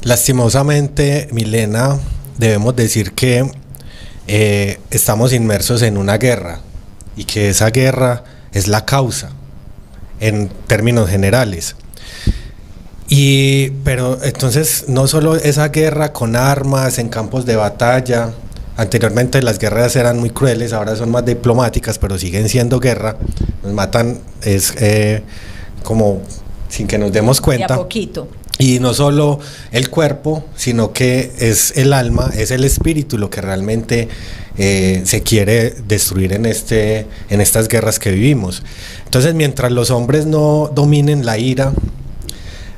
Lastimosamente, Milena, debemos decir que estamos inmersos en una guerra y que esa guerra es la causa en términos generales. Pero entonces no solo esa guerra con armas en campos de batalla. Anteriormente las guerras eran muy crueles, ahora son más diplomáticas, pero siguen siendo guerra. Nos matan como sin que nos demos cuenta. De a poquito. Y no solo el cuerpo, sino que es el alma, es el espíritu lo que realmente se quiere destruir en estas guerras que vivimos. Entonces, mientras los hombres no dominen la ira,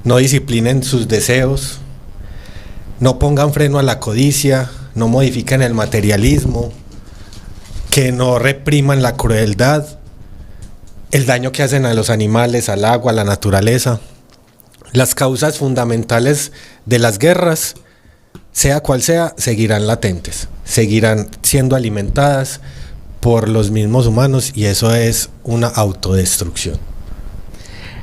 no disciplinen sus deseos, no pongan freno a la codicia, no modifiquen el materialismo, que no repriman la crueldad, el daño que hacen a los animales, al agua, a la naturaleza. Las causas fundamentales de las guerras, sea cual sea, seguirán latentes, seguirán siendo alimentadas por los mismos humanos, y eso es una autodestrucción.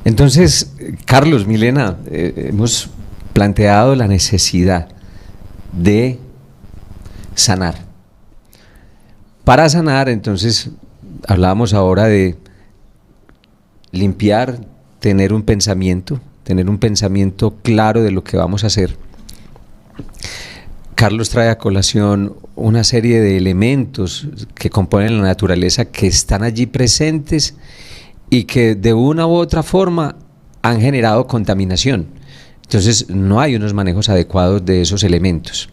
Entonces, Carlos, Milena, hemos planteado la necesidad de sanar. Para sanar, entonces, hablábamos ahora de limpiar, tener un pensamiento claro de lo que vamos a hacer. Carlos trae a colación una serie de elementos que componen la naturaleza, que están allí presentes y que de una u otra forma han generado contaminación. Entonces no hay unos manejos adecuados de esos elementos.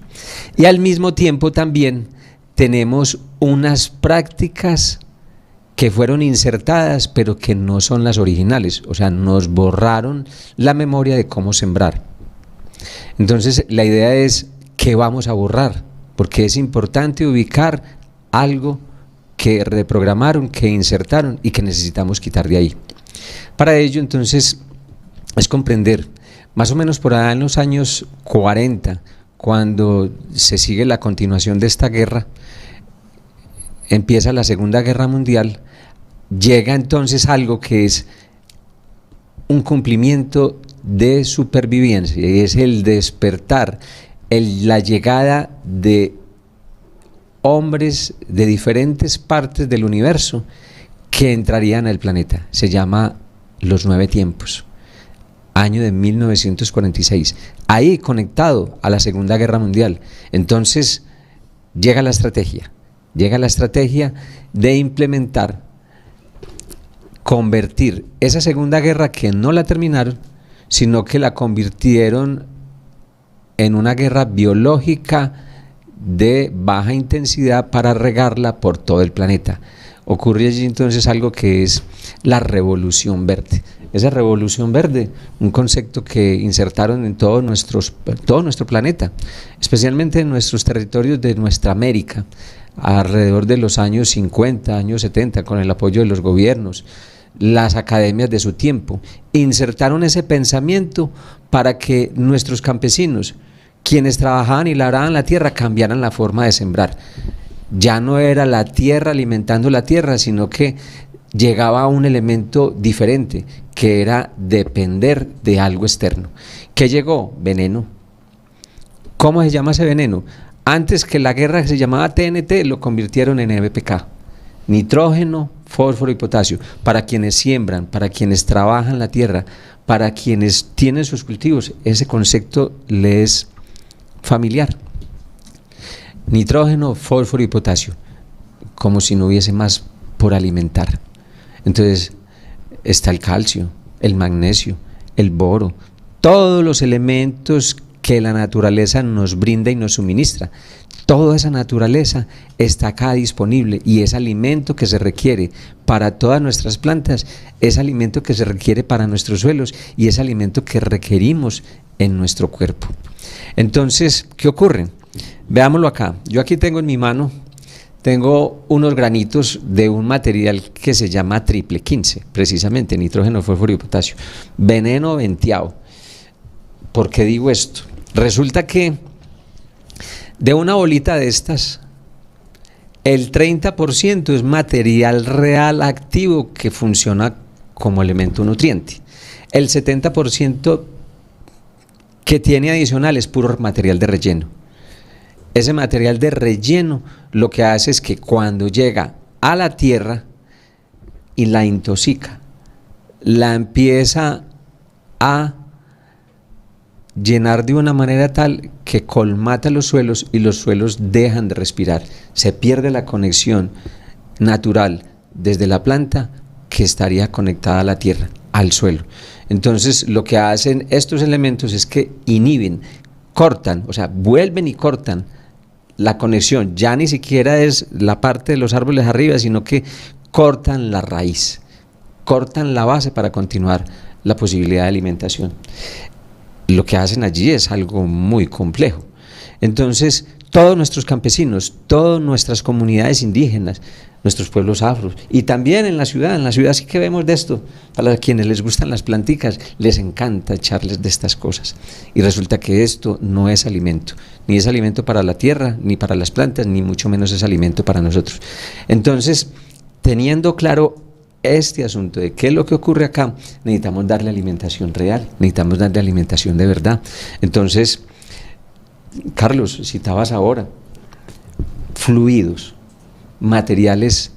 Y al mismo tiempo también tenemos unas prácticas que fueron insertadas pero que no son las originales, o sea, nos borraron la memoria de cómo sembrar. Entonces la idea es, ¿qué vamos a borrar? Porque es importante ubicar algo que reprogramaron, que insertaron y que necesitamos quitar de ahí. Para ello, entonces, es comprender, más o menos por allá en los años 40, cuando se sigue la continuación de esta guerra, empieza la Segunda Guerra Mundial, llega entonces algo que es un cumplimiento de supervivencia, y es el despertar, la llegada de hombres de diferentes partes del universo que entrarían al planeta. Se llama Los Nueve Tiempos, año de 1946, ahí conectado a la Segunda Guerra Mundial. Entonces llega la estrategia de implementar, convertir esa Segunda Guerra, que no la terminaron, sino que la convirtieron en una guerra biológica de baja intensidad para regarla por todo el planeta. Ocurre allí entonces algo que es la Revolución Verde. Esa Revolución Verde, un concepto que insertaron en todo nuestro planeta, especialmente en nuestros territorios de nuestra América, alrededor de los años 50, años 70, con el apoyo de los gobiernos, las academias de su tiempo, insertaron ese pensamiento para que nuestros campesinos, quienes trabajaban y labraban la tierra, cambiaran la forma de sembrar. Ya no era la tierra alimentando la tierra, sino que llegaba un elemento diferente, que era depender de algo externo. ¿Qué llegó? Veneno. ¿Cómo se llama ese veneno? Antes que la guerra, que se llamaba TNT, lo convirtieron en NPK. Nitrógeno, fósforo y potasio. Para quienes siembran, para quienes trabajan la tierra, para quienes tienen sus cultivos, ese concepto les es familiar. Nitrógeno, fósforo y potasio, como si no hubiese más por alimentar. Entonces está el calcio, el magnesio, el boro, todos los elementos que la naturaleza nos brinda y nos suministra. Toda esa naturaleza está acá disponible, y es alimento que se requiere para todas nuestras plantas, es alimento que se requiere para nuestros suelos, y es alimento que requerimos en nuestro cuerpo. Entonces, ¿qué ocurre? Veámoslo acá. Yo aquí tengo en mi mano, tengo unos granitos de un material que se llama triple 15, precisamente, nitrógeno, fósforo y potasio. Veneno venteado. ¿Por qué digo esto? Resulta que de una bolita de estas, el 30% es material real activo que funciona como elemento nutriente. El 70% que tiene adicional es puro material de relleno. Ese material de relleno lo que hace es que cuando llega a la tierra y la intoxica, la empieza a llenar de una manera tal que colmata los suelos y los suelos dejan de respirar. Se pierde la conexión natural desde la planta que estaría conectada a la tierra, al suelo. Entonces lo que hacen estos elementos es que inhiben, cortan, o sea, vuelven y cortan la conexión. Ya ni siquiera es la parte de los árboles arriba, sino que cortan la raíz, cortan la base para continuar la posibilidad de alimentación. Lo que hacen allí es algo muy complejo. Entonces, todos nuestros campesinos, todas nuestras comunidades indígenas, nuestros pueblos afros, y también en la ciudad sí que vemos de esto. Para quienes les gustan las planticas, les encanta echarles de estas cosas. Y resulta que esto no es alimento, ni es alimento para la tierra, ni para las plantas, ni mucho menos es alimento para nosotros. Entonces, teniendo claro este asunto de qué es lo que ocurre acá, necesitamos darle alimentación real, necesitamos darle alimentación de verdad. Entonces, Carlos, citabas ahora fluidos, materiales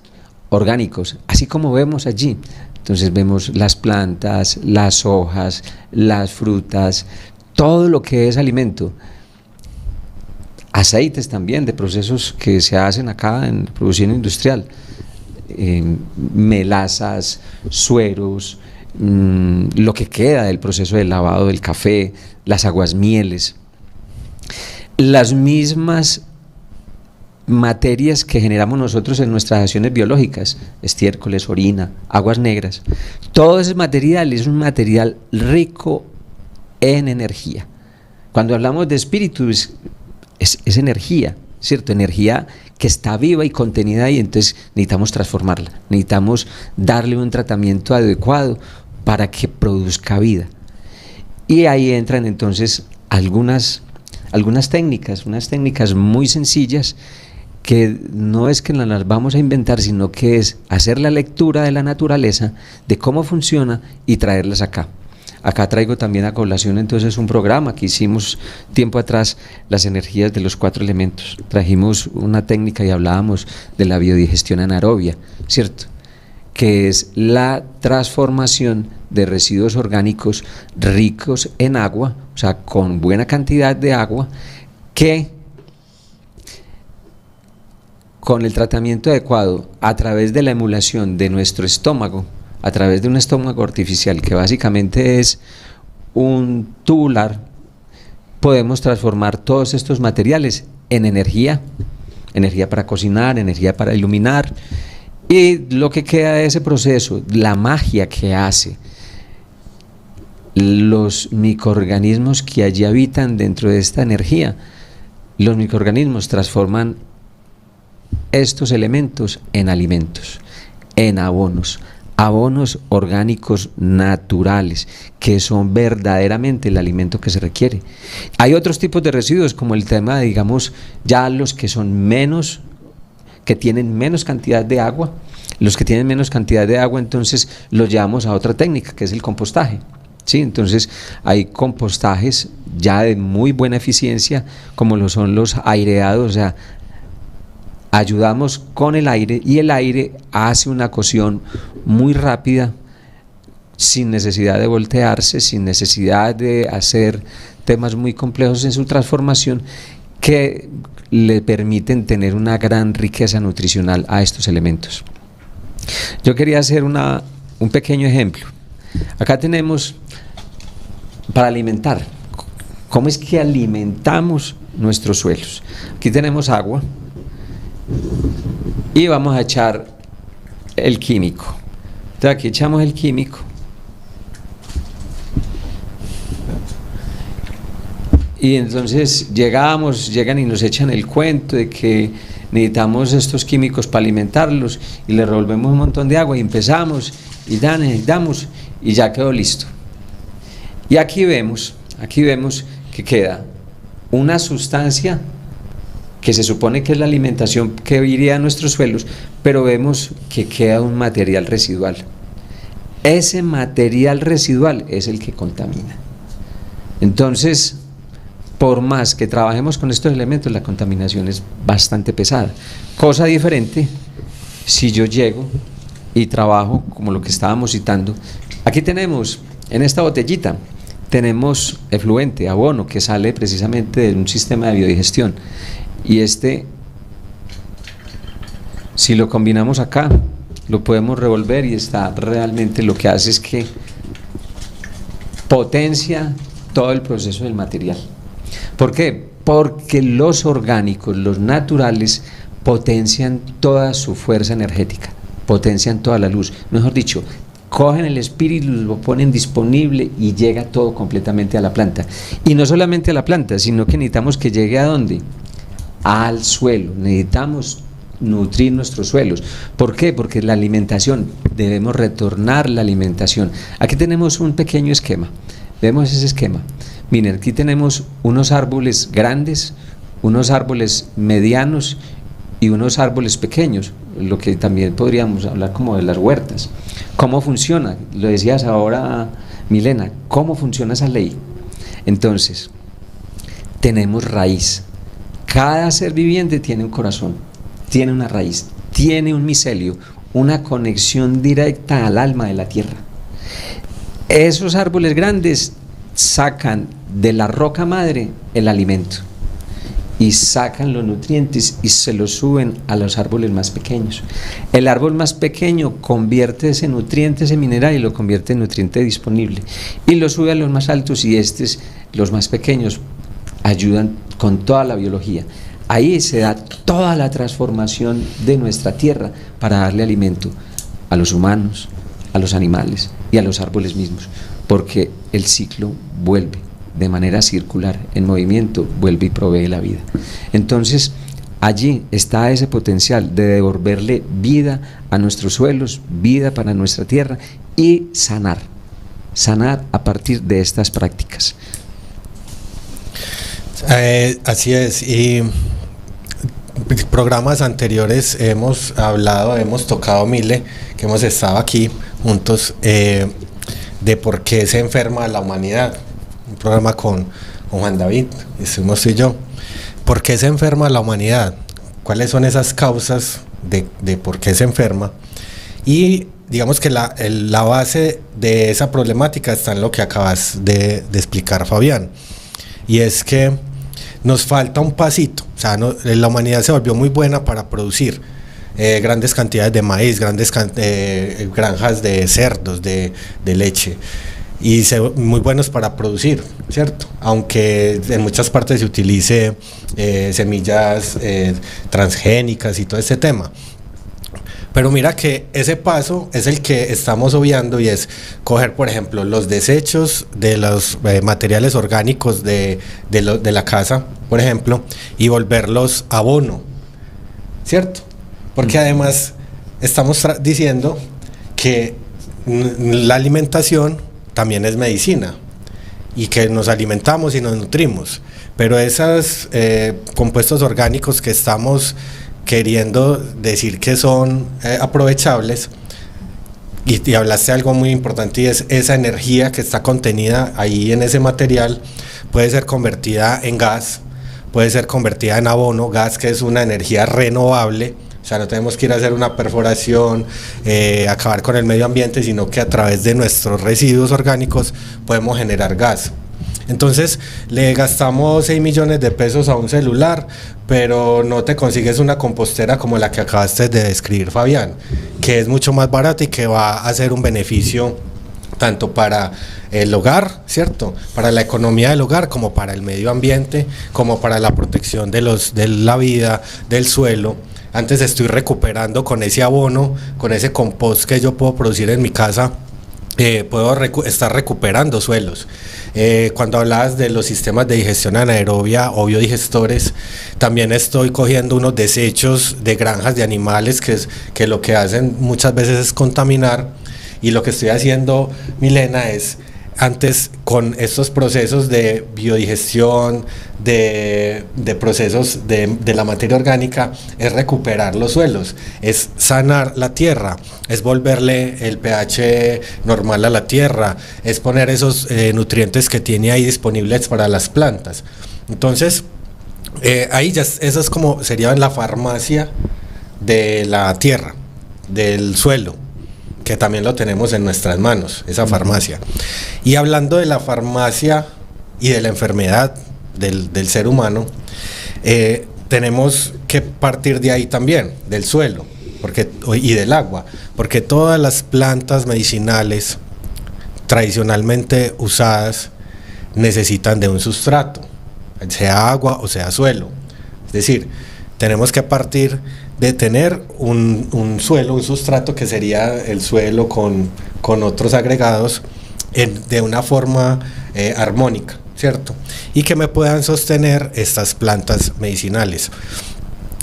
orgánicos, así como vemos allí. Entonces vemos las plantas, las hojas, las frutas, todo lo que es alimento. Aceites también de procesos que se hacen acá en producción industrial. Melazas, sueros, lo que queda del proceso de lavado del café, las aguasmieles, las mismas materias que generamos nosotros en nuestras acciones biológicas, estiércoles, orina, aguas negras. Todo ese material es un material rico en energía. Cuando hablamos de espíritu es energía, ¿cierto? Energía que está viva y contenida ahí, entonces necesitamos transformarla, necesitamos darle un tratamiento adecuado para que produzca vida. Y ahí entran entonces algunas técnicas, unas técnicas muy sencillas que no es que las vamos a inventar, sino que es hacer la lectura de la naturaleza, de cómo funciona y traerlas acá. Acá traigo también a colación entonces un programa que hicimos tiempo atrás, las energías de los 4 elementos. Trajimos una técnica y hablábamos de la biodigestión anaerobia, ¿cierto? Que es la transformación de residuos orgánicos ricos en agua, o sea, con buena cantidad de agua, que con el tratamiento adecuado, a través de la emulación de nuestro estómago, a través de un estómago artificial que básicamente es un tubular, podemos transformar todos estos materiales en energía, energía para cocinar, energía para iluminar, y lo que queda de ese proceso, la magia que hace los microorganismos que allí habitan dentro de esta energía. Los microorganismos transforman estos elementos en alimentos, en abonos orgánicos naturales, que son verdaderamente el alimento que se requiere. Hay otros tipos de residuos, como el tema de, digamos, ya los que son menos, que tienen menos cantidad de agua. Los que tienen menos cantidad de agua, entonces los llevamos a otra técnica, que es el compostaje. ¿Sí? Entonces hay compostajes ya de muy buena eficiencia, como lo son los aireados, o sea, ayudamos con el aire y el aire hace una cocción muy rápida, sin necesidad de voltearse, sin necesidad de hacer temas muy complejos en su transformación, que le permiten tener una gran riqueza nutricional a estos elementos. Yo quería hacer un pequeño ejemplo. Acá tenemos para alimentar. ¿Cómo es que alimentamos nuestros suelos? Aquí tenemos agua y vamos a echar el químico. Entonces aquí echamos el químico y entonces llegan y nos echan el cuento de que necesitamos estos químicos para alimentarlos y le revolvemos un montón de agua y empezamos y damos y ya quedó listo. Y aquí vemos que queda una sustancia que se supone que es la alimentación que iría a nuestros suelos, pero vemos que queda un material residual. Ese material residual es el que contamina. Entonces, por más que trabajemos con estos elementos, la contaminación es bastante pesada. Cosa diferente si yo llego y trabajo como lo que estábamos citando. Aquí tenemos, en esta botellita, tenemos efluente, abono, que sale precisamente de un sistema de biodigestión. Y si lo combinamos acá, lo podemos revolver y está realmente, lo que hace es que potencia todo el proceso del material. ¿Por qué? Porque los orgánicos, los naturales, potencian toda su fuerza energética, potencian toda la luz. Mejor dicho, cogen el espíritu, lo ponen disponible y llega todo completamente a la planta. Y no solamente a la planta, sino que necesitamos que llegue ¿a dónde? Al suelo. Necesitamos nutrir nuestros suelos. ¿Por qué? Porque la alimentación, debemos retornar la alimentación. Aquí tenemos un pequeño esquema. Vemos ese esquema. Miren, aquí tenemos unos árboles grandes, unos árboles medianos y unos árboles pequeños, lo que también podríamos hablar como de las huertas. ¿Cómo funciona? Lo decías ahora, Milena, ¿cómo funciona esa ley? Entonces, tenemos raíz. Cada ser viviente tiene un corazón, tiene una raíz, tiene un micelio, una conexión directa al alma de la tierra. Esos árboles grandes sacan de la roca madre el alimento y sacan los nutrientes y se los suben a los árboles más pequeños. El árbol más pequeño convierte ese nutriente, ese mineral, y lo convierte en nutriente disponible y lo sube a los más altos, y los más pequeños, ayudan con toda la biología. Ahí se da toda la transformación de nuestra tierra para darle alimento a los humanos, a los animales y a los árboles mismos, porque el ciclo vuelve de manera circular, en movimiento, vuelve y provee la vida. Entonces, allí está ese potencial de devolverle vida a nuestros suelos, vida para nuestra tierra, y sanar a partir de estas prácticas. Así es, y programas anteriores hemos tocado, Mile, que hemos estado aquí juntos, de por qué se enferma la humanidad. Un programa con Juan David, estuvimos tú y yo. ¿Por qué se enferma la humanidad? ¿Cuáles son esas causas de por qué se enferma? Y digamos que la base de esa problemática está en lo que acabas de explicar, Fabián. Y es que nos falta un pasito. O sea, la humanidad se volvió muy buena para producir grandes cantidades de maíz, grandes granjas de cerdos, de leche, y muy buenos para producir, ¿cierto? Aunque en muchas partes se utilice semillas transgénicas y todo este tema. Pero mira que ese paso es el que estamos obviando, y es coger, por ejemplo, los desechos de los materiales orgánicos de la casa, por ejemplo, y volverlos abono, ¿cierto? Porque además estamos diciendo que la alimentación también es medicina, y que nos alimentamos y nos nutrimos, pero esos compuestos orgánicos que estamos queriendo decir que son aprovechables, y hablaste de algo muy importante, y es esa energía que está contenida ahí en ese material, puede ser convertida en gas, puede ser convertida en abono, gas que es una energía renovable. O sea, no tenemos que ir a hacer una perforación, acabar con el medio ambiente, sino que a través de nuestros residuos orgánicos podemos generar gas. Entonces, le gastamos 6 millones de pesos a un celular, pero no te consigues una compostera como la que acabaste de describir, Fabián, que es mucho más barata y que va a hacer un beneficio tanto para el hogar, ¿cierto? Para la economía del hogar, como para el medio ambiente, como para la protección de la vida, del suelo. Antes estoy recuperando con ese abono, con ese compost que yo puedo producir en mi casa, puedo estar recuperando suelos. Cuando hablabas de los sistemas de digestión anaerobia o biodigestores, también estoy cogiendo unos desechos de granjas de animales que lo que hacen muchas veces es contaminar, y lo que estoy haciendo, Milena, es antes con estos procesos de biodigestión, de procesos de la materia orgánica, es recuperar los suelos, es sanar la tierra, es volverle el pH normal a la tierra, es poner esos nutrientes que tiene ahí disponibles para las plantas. Entonces, ahí ya eso es como sería la farmacia de la tierra, del suelo, que también lo tenemos en nuestras manos, esa farmacia. Y hablando de la farmacia y de la enfermedad del ser humano, tenemos que partir de ahí también, del suelo y del agua, porque todas las plantas medicinales tradicionalmente usadas necesitan de un sustrato, sea agua o sea suelo. Es decir, tenemos que partir de tener un suelo, un sustrato que sería el suelo con otros agregados de una forma armónica, ¿cierto? Y que me puedan sostener estas plantas medicinales.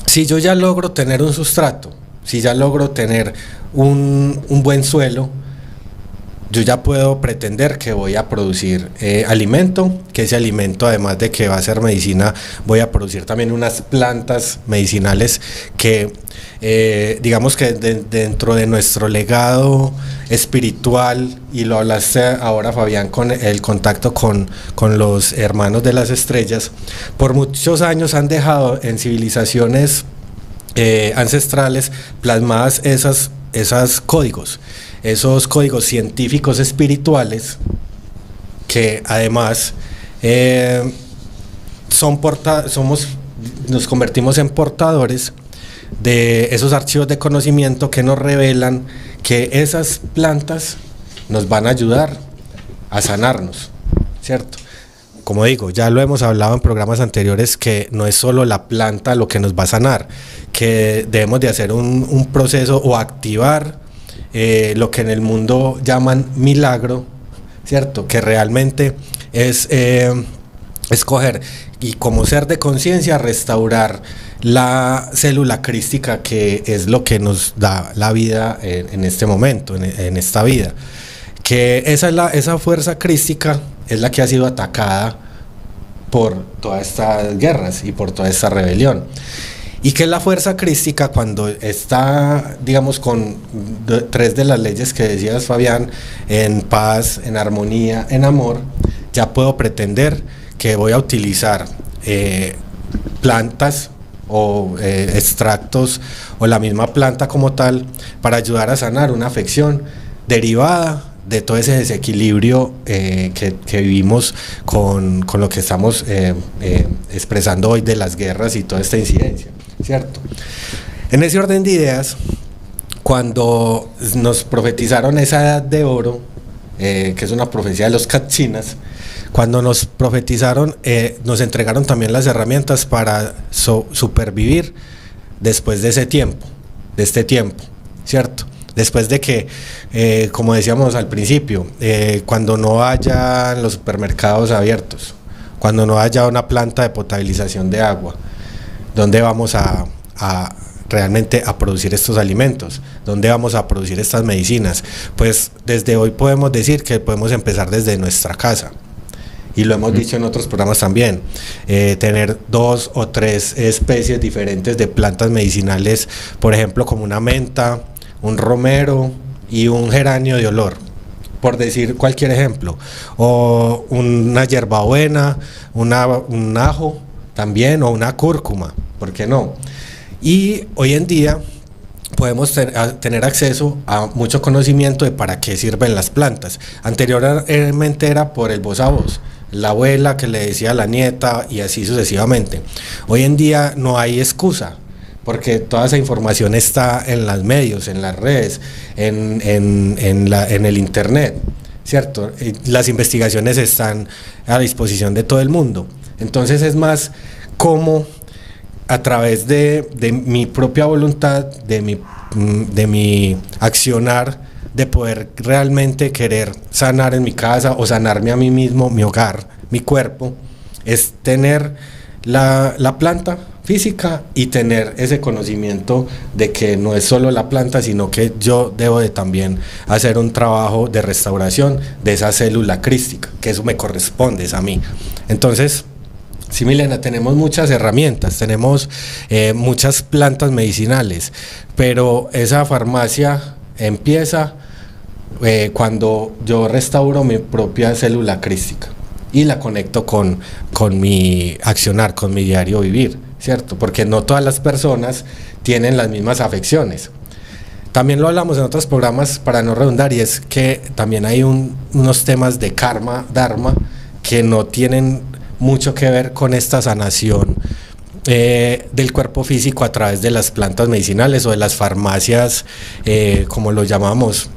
Si yo ya logro tener un sustrato, si ya logro tener un buen suelo, yo ya puedo pretender que voy a producir alimento, que ese alimento, además de que va a ser medicina, voy a producir también unas plantas medicinales que digamos que dentro de nuestro legado espiritual, y lo hablaste ahora, Fabián, con el contacto con los hermanos de las estrellas, por muchos años han dejado en civilizaciones ancestrales plasmadas esos códigos científicos espirituales, que además nos convertimos en portadores de esos archivos de conocimiento que nos revelan que esas plantas nos van a ayudar a sanarnos, ¿cierto? Como digo, ya lo hemos hablado en programas anteriores, que no es solo la planta lo que nos va a sanar, que debemos de hacer un proceso o activar lo que en el mundo llaman milagro, ¿cierto? Que realmente es escoger y como ser de conciencia restaurar la célula crística, que es lo que nos da la vida en este momento, en esta vida. Que esa fuerza crística es la que ha sido atacada por todas estas guerras y por toda esta rebelión. Y que la fuerza crística, cuando está, digamos, con tres de las leyes que decías, Fabián, en paz, en armonía, en amor, ya puedo pretender que voy a utilizar plantas o extractos o la misma planta como tal para ayudar a sanar una afección derivada de todo ese desequilibrio que vivimos con lo que estamos expresando hoy de las guerras y toda esta incidencia, ¿cierto? En ese orden de ideas, cuando nos profetizaron esa edad de oro, que es una profecía de los Kachinas, cuando nos profetizaron, nos entregaron también las herramientas para supervivir después de ese tiempo, ¿cierto? Después de que, como decíamos al principio, cuando no haya los supermercados abiertos, cuando no haya una planta de potabilización de agua, ¿dónde vamos a realmente a producir estos alimentos? ¿Dónde vamos a producir estas medicinas? Pues desde hoy podemos decir que podemos empezar desde nuestra casa. Y lo hemos dicho en otros programas también, tener 2 o 3 especies diferentes de plantas medicinales, por ejemplo, como una menta, un romero y un geranio de olor, por decir cualquier ejemplo, o una hierbabuena, un ajo también, o una cúrcuma, ¿por qué no? Y hoy en día podemos tener acceso a mucho conocimiento de para qué sirven las plantas. Anteriormente era por el voz a voz, la abuela que le decía a la nieta y así sucesivamente. Hoy en día no hay excusa, porque toda esa información está en los medios, en las redes, en el internet, ¿cierto? Las investigaciones están a disposición de todo el mundo. Entonces es más como a través de mi propia voluntad, de mi accionar, de poder realmente querer sanar en mi casa o sanarme a mí mismo, mi hogar, mi cuerpo, es tener la planta física y tener ese conocimiento de que no es solo la planta, sino que yo debo de también hacer un trabajo de restauración de esa célula crística, que eso me corresponde, es a mí. Entonces, sí, Milena, tenemos muchas herramientas, tenemos muchas plantas medicinales, pero esa farmacia empieza cuando yo restauro mi propia célula crística y la conecto con mi accionar, con mi diario vivir, ¿cierto? Porque no todas las personas tienen las mismas afecciones. También lo hablamos en otros programas, para no redundar, y es que también hay unos temas de karma, dharma, que no tienen mucho que ver con esta sanación del cuerpo físico a través de las plantas medicinales o de las farmacias, como lo llamamos,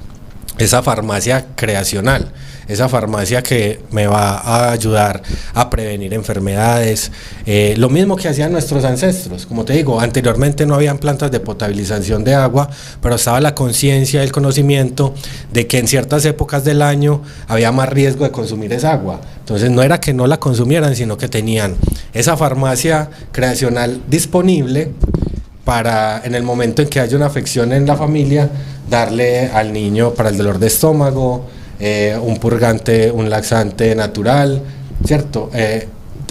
esa farmacia creacional, esa farmacia que me va a ayudar a prevenir enfermedades, lo mismo que hacían nuestros ancestros. Como te digo, anteriormente no habían plantas de potabilización de agua, pero estaba la conciencia, el conocimiento de que en ciertas épocas del año había más riesgo de consumir esa agua. Entonces no era que no la consumieran, sino que tenían esa farmacia creacional disponible para, en el momento en que haya una afección en la familia, darle al niño para el dolor de estómago, un purgante, un laxante natural, ¿cierto?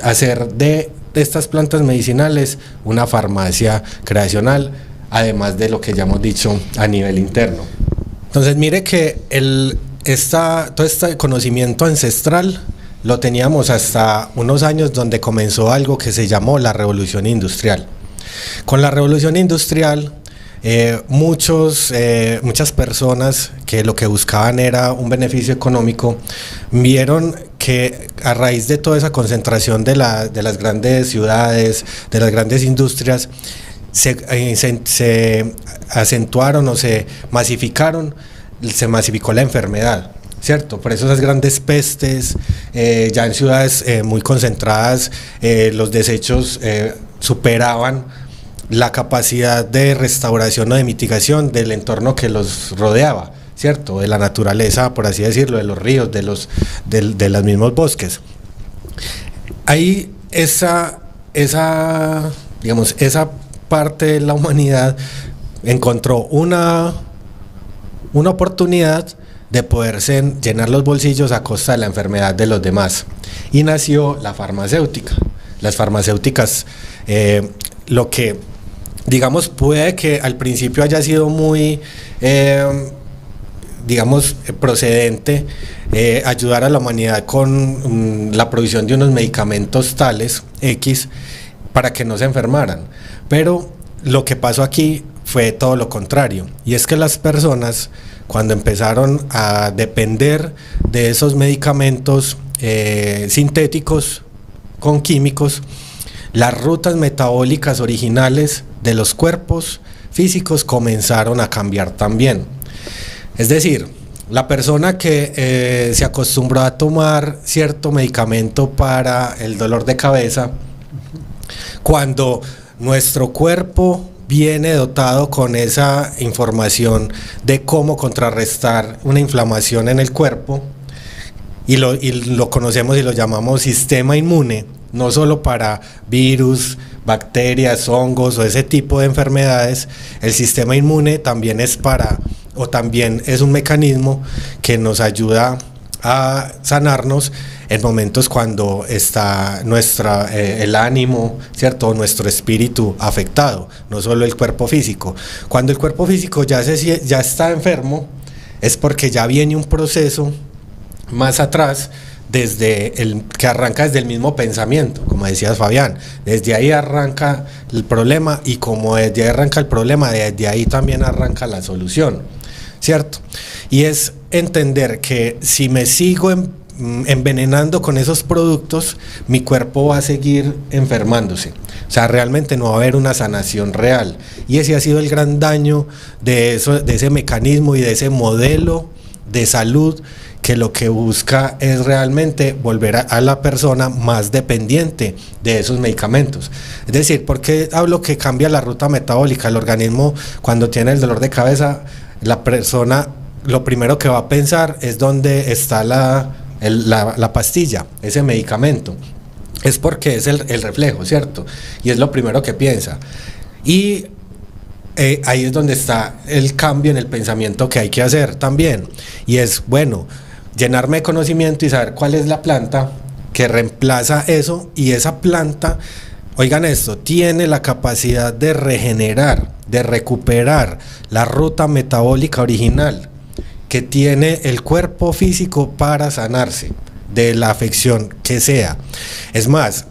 Hacer de estas plantas medicinales una farmacia creacional, además de lo que ya hemos dicho a nivel interno. Entonces mire que todo este conocimiento ancestral lo teníamos hasta unos años, donde comenzó algo que se llamó la revolución industrial. Con la revolución industrial, muchas personas que lo que buscaban era un beneficio económico, vieron que a raíz de toda esa concentración de las grandes ciudades, de las grandes industrias, se acentuaron o se masificó la enfermedad, ¿cierto? Por eso esas grandes pestes, ya en ciudades muy concentradas, los desechos superaban la capacidad de restauración o de mitigación del entorno que los rodeaba, ¿cierto? De la naturaleza, por así decirlo, de los ríos, de los mismos bosques. Ahí esa parte de la humanidad encontró una oportunidad de poderse llenar los bolsillos a costa de la enfermedad de los demás, y nació la farmacéutica. Las farmacéuticas, lo que digamos puede que al principio haya sido muy procedente, ayudar a la humanidad con la provisión de unos medicamentos tales X para que no se enfermaran, pero lo que pasó aquí fue todo lo contrario, y es que las personas, cuando empezaron a depender de esos medicamentos sintéticos con químicos, las rutas metabólicas originales de los cuerpos físicos comenzaron a cambiar también. Es decir, la persona que se acostumbró a tomar cierto medicamento para el dolor de cabeza, cuando nuestro cuerpo viene dotado con esa información de cómo contrarrestar una inflamación en el cuerpo, y lo conocemos y lo llamamos sistema inmune, no solo para virus, bacterias, hongos o ese tipo de enfermedades. El sistema inmune también también es un mecanismo que nos ayuda a sanarnos en momentos cuando está el ánimo, ¿cierto? Nuestro espíritu afectado, no solo el cuerpo físico. Cuando el cuerpo físico ya está enfermo, es porque ya viene un proceso más atrás, que arranca desde el mismo pensamiento, como decías, Fabián. Desde ahí arranca el problema, y como desde ahí arranca el problema, desde ahí también arranca la solución, ¿cierto? Y es entender que si me sigo envenenando con esos productos, mi cuerpo va a seguir enfermándose. O sea, realmente no va a haber una sanación real, y ese ha sido el gran daño de ese mecanismo y de ese modelo de salud, que lo que busca es realmente volver a la persona más dependiente de esos medicamentos. Es decir, ¿por qué hablo que cambia la ruta metabólica? El organismo, cuando tiene el dolor de cabeza, la persona lo primero que va a pensar es dónde está la pastilla, ese medicamento. es porque es el reflejo, ¿cierto? Y es lo primero que piensa. Y ahí es donde está el cambio en el pensamiento que hay que hacer también. Y es, bueno, llenarme de conocimiento y saber cuál es la planta que reemplaza eso, y esa planta, oigan esto, tiene la capacidad de regenerar, de recuperar la ruta metabólica original que tiene el cuerpo físico para sanarse de la afección que sea. Es más,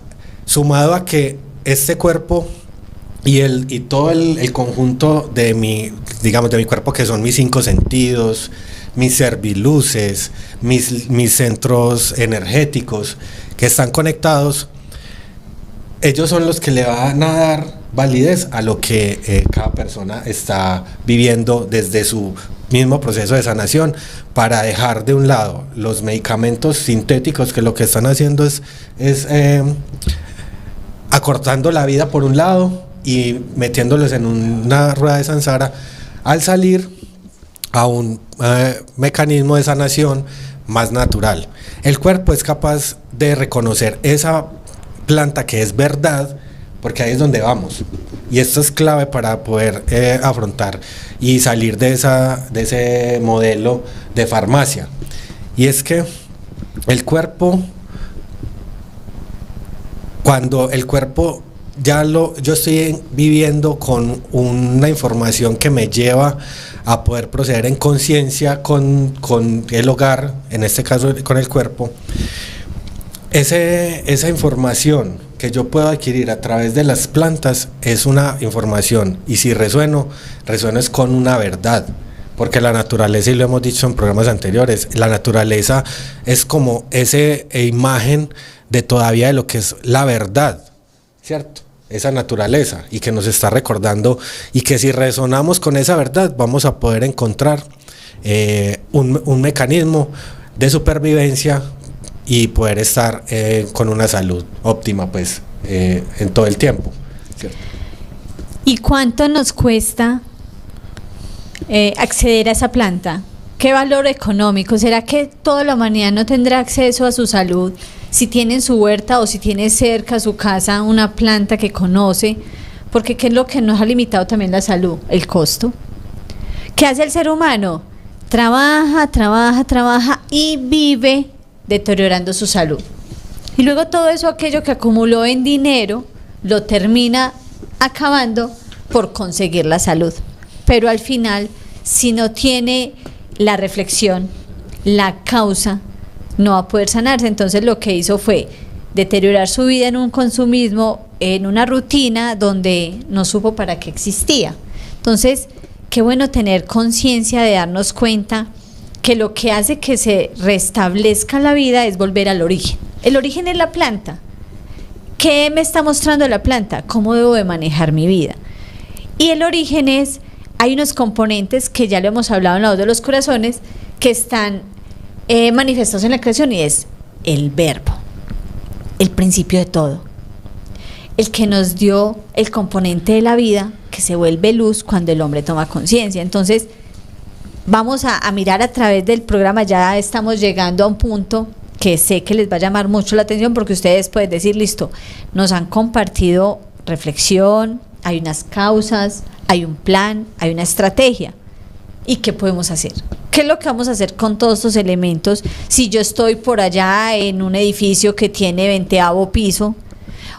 sumado a que este cuerpo y todo el conjunto de mi cuerpo, que son mis 5 sentidos, mis serviluces, mis centros energéticos que están conectados, ellos son los que le van a dar validez a lo que cada persona está viviendo desde su mismo proceso de sanación, para dejar de un lado los medicamentos sintéticos, que lo que están haciendo es acortando la vida por un lado y metiéndolos en una rueda de samsara, al salir a un mecanismo de sanación más natural. El cuerpo es capaz de reconocer esa planta que es verdad, porque ahí es donde vamos, y esto es clave para poder afrontar y salir de ese modelo de farmacia. Y es que el cuerpo, cuando el cuerpo yo estoy viviendo con una información que me lleva a poder proceder en conciencia con el hogar, en este caso con el cuerpo, esa información que yo puedo adquirir a través de las plantas es una información, y si resueno es con una verdad, porque la naturaleza, y lo hemos dicho en programas anteriores, la naturaleza es como esa imagen de todavía de lo que es la verdad, ¿cierto? Esa naturaleza, y que nos está recordando, y que si resonamos con esa verdad vamos a poder encontrar un mecanismo de supervivencia y poder estar con una salud óptima, pues, en todo el tiempo, ¿cierto? ¿Y cuánto nos cuesta acceder a esa planta? ¿Qué valor económico? ¿Será que toda la humanidad no tendrá acceso a su salud si tiene en su huerta o si tiene cerca a su casa una planta que conoce? Porque ¿qué es lo que nos ha limitado también la salud? El costo. ¿Qué hace el ser humano? Trabaja y vive deteriorando su salud. Y luego todo eso, aquello que acumuló en dinero, lo termina acabando por conseguir la salud. Pero al final, si no tiene la reflexión, la causa, no va a poder sanarse. Entonces lo que hizo fue deteriorar su vida en un consumismo, en una rutina donde no supo para qué existía. Entonces, qué bueno tener conciencia de darnos cuenta que lo que hace que se restablezca la vida es volver al origen. El origen es la planta. ¿Qué me está mostrando la planta? ¿Cómo debo de manejar mi vida? Y el origen es, hay unos componentes que ya lo hemos hablado en la voz de los corazones, que están manifestados en la creación, y es el verbo, el principio de todo, el que nos dio el componente de la vida que se vuelve luz cuando el hombre toma conciencia. Entonces vamos a mirar a través del programa, ya estamos llegando a un punto que sé que les va a llamar mucho la atención, porque ustedes pueden decir, listo, nos han compartido reflexión, hay unas causas, hay un plan, hay una estrategia. ¿Y qué podemos hacer? ¿Qué es lo que vamos a hacer con todos estos elementos si yo estoy por allá en un edificio que tiene 20º piso,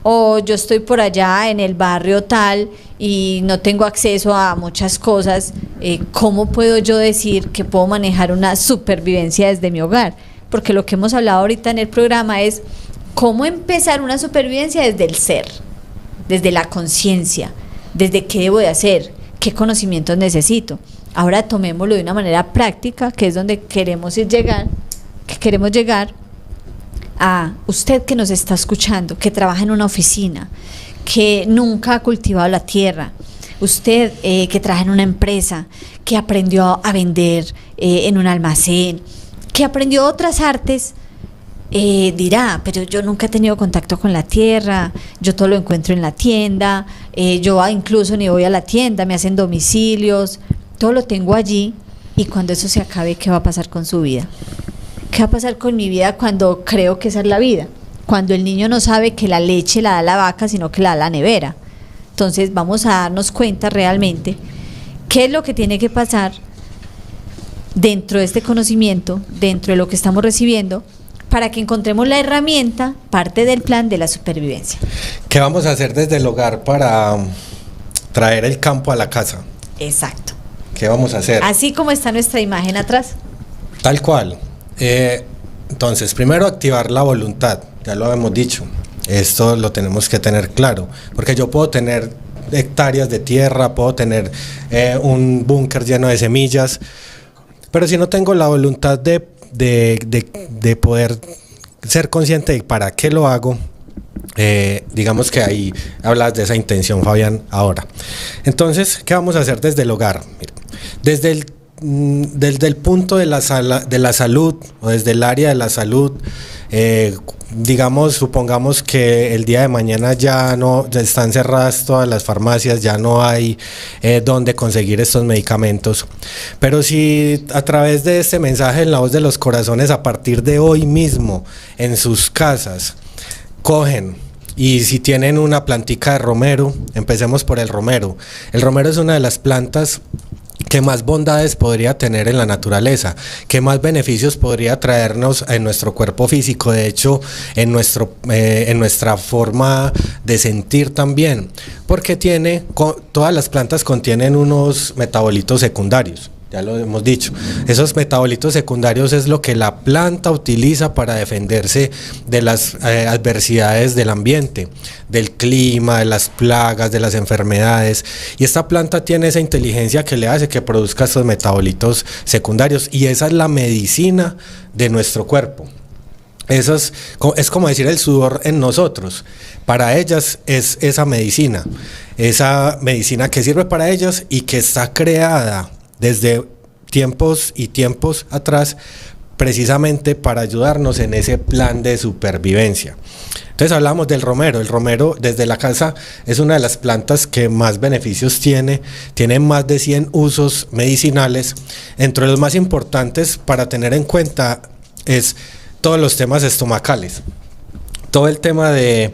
o yo estoy por allá en el barrio tal y no tengo acceso a muchas cosas? ¿Cómo puedo yo decir que puedo manejar una supervivencia desde mi hogar? Porque lo que hemos hablado ahorita en el programa es cómo empezar una supervivencia desde el ser, desde la conciencia, desde qué debo de hacer, qué conocimientos necesito. Ahora tomémoslo de una manera práctica, que es donde queremos llegar a usted que nos está escuchando, que trabaja en una oficina, que nunca ha cultivado la tierra, usted que trabaja en una empresa, que aprendió a vender en un almacén, que aprendió otras artes, dirá, pero yo nunca he tenido contacto con la tierra, yo todo lo encuentro en la tienda, yo incluso ni voy a la tienda, me hacen domicilios, todo lo tengo allí. Y cuando eso se acabe, ¿qué va a pasar con su vida? ¿Qué va a pasar con mi vida cuando creo que esa es la vida? cuando el niño no sabe que la leche la da la vaca, sino que la da la nevera. Entonces vamos a darnos cuenta realmente qué es lo que tiene que pasar dentro de este conocimiento, dentro de lo que estamos recibiendo, para que encontremos la herramienta, parte del plan de la supervivencia. ¿Qué vamos a hacer desde el hogar para traer el campo a la casa? Exacto. ¿Qué vamos a hacer? Así como está nuestra imagen atrás. Tal cual. Entonces, primero activar la voluntad, ya lo hemos dicho. Esto lo tenemos que tener claro, porque yo puedo tener hectáreas de tierra, puedo tener un búnker lleno de semillas, pero si no tengo la voluntad de poder ser consciente de para qué lo hago, digamos que ahí hablas de esa intención, Fabián, ahora. Entonces, ¿qué vamos a hacer desde el hogar? Mira, desde el punto de la salud, o desde el área de la salud, digamos, supongamos que el día de mañana ya están cerradas todas las farmacias, ya no hay dónde conseguir estos medicamentos, pero si a través de este mensaje en la voz de los corazones, a partir de hoy mismo en sus casas cogen, y si tienen una plantica de romero, empecemos por el romero. El romero es una de las plantas ¿qué más bondades podría tener en la naturaleza? ¿Qué más beneficios podría traernos en nuestro cuerpo físico? De hecho, en nuestra forma de sentir también, porque todas las plantas contienen unos metabolitos secundarios. Ya lo hemos dicho, esos metabolitos secundarios es lo que la planta utiliza para defenderse de las adversidades del ambiente, del clima, de las plagas, de las enfermedades, y esta planta tiene esa inteligencia que le hace que produzca esos metabolitos secundarios, y esa es la medicina de nuestro cuerpo. Eso es como decir el sudor en nosotros. Para ellas es esa medicina que sirve para ellas y que está creada desde tiempos y tiempos atrás, precisamente para ayudarnos en ese plan de supervivencia. Entonces hablamos del romero. El romero desde la casa es una de las plantas que más beneficios tiene más de 100 usos medicinales. Entre los más importantes para tener en cuenta es todos los temas estomacales, todo el tema de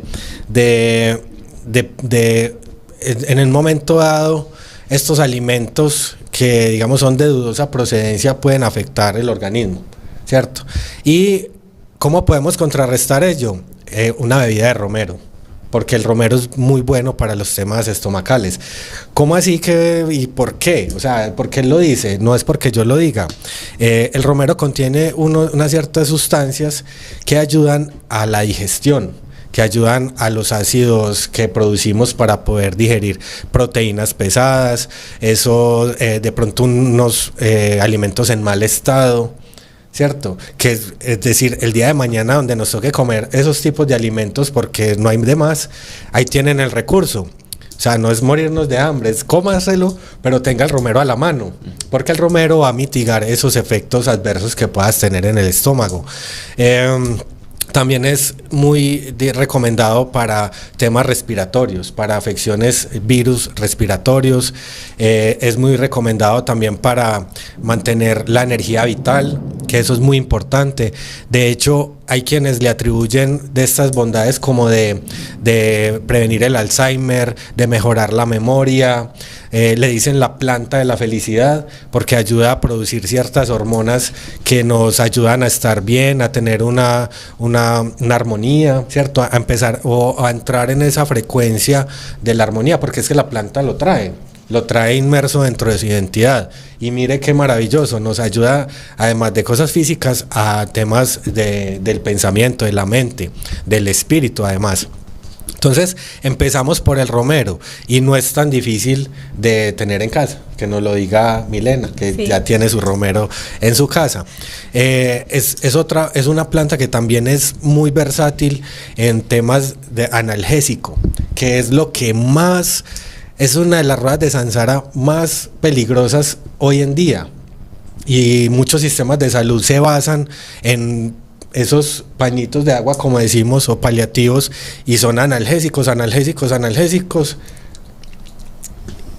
en el momento dado, estos alimentos que digamos son de dudosa procedencia pueden afectar el organismo, ¿cierto? ¿Y cómo podemos contrarrestar ello? Una bebida de romero, porque el romero es muy bueno para los temas estomacales. ¿Cómo así y por qué? O sea, ¿por qué él lo dice? No es porque yo lo diga. El romero contiene unas ciertas sustancias que ayudan a la digestión, que ayudan a los ácidos que producimos para poder digerir proteínas pesadas, de pronto unos alimentos en mal estado, ¿cierto? Que es decir, el día de mañana donde nos toque comer esos tipos de alimentos porque no hay de más, ahí tienen el recurso. O sea, no es morirnos de hambre, es cómaselo, pero tenga el romero a la mano, porque el romero va a mitigar esos efectos adversos que puedas tener en el estómago. También es muy recomendado para temas respiratorios, para afecciones, virus respiratorios. Es muy recomendado también para mantener la energía vital, que eso es muy importante. De hecho, hay quienes le atribuyen de estas bondades como de prevenir el Alzheimer, de mejorar la memoria. Le dicen la planta de la felicidad porque ayuda a producir ciertas hormonas que nos ayudan a estar bien, a tener una armonía, ¿cierto? A empezar o a entrar en esa frecuencia de la armonía, porque es que la planta lo trae inmerso dentro de su identidad. Y mire qué maravilloso, nos ayuda además de cosas físicas a temas del pensamiento, de la mente, del espíritu además. Entonces empezamos por el romero y no es tan difícil de tener en casa, que nos lo diga Milena, que sí, ya tiene su romero en su casa. Es una planta que también es muy versátil en temas de analgésico, que es lo que más, es una de las ruedas de Sansara más peligrosas hoy en día, y muchos sistemas de salud se basan en esos pañitos de agua, como decimos, o paliativos, y son analgésicos,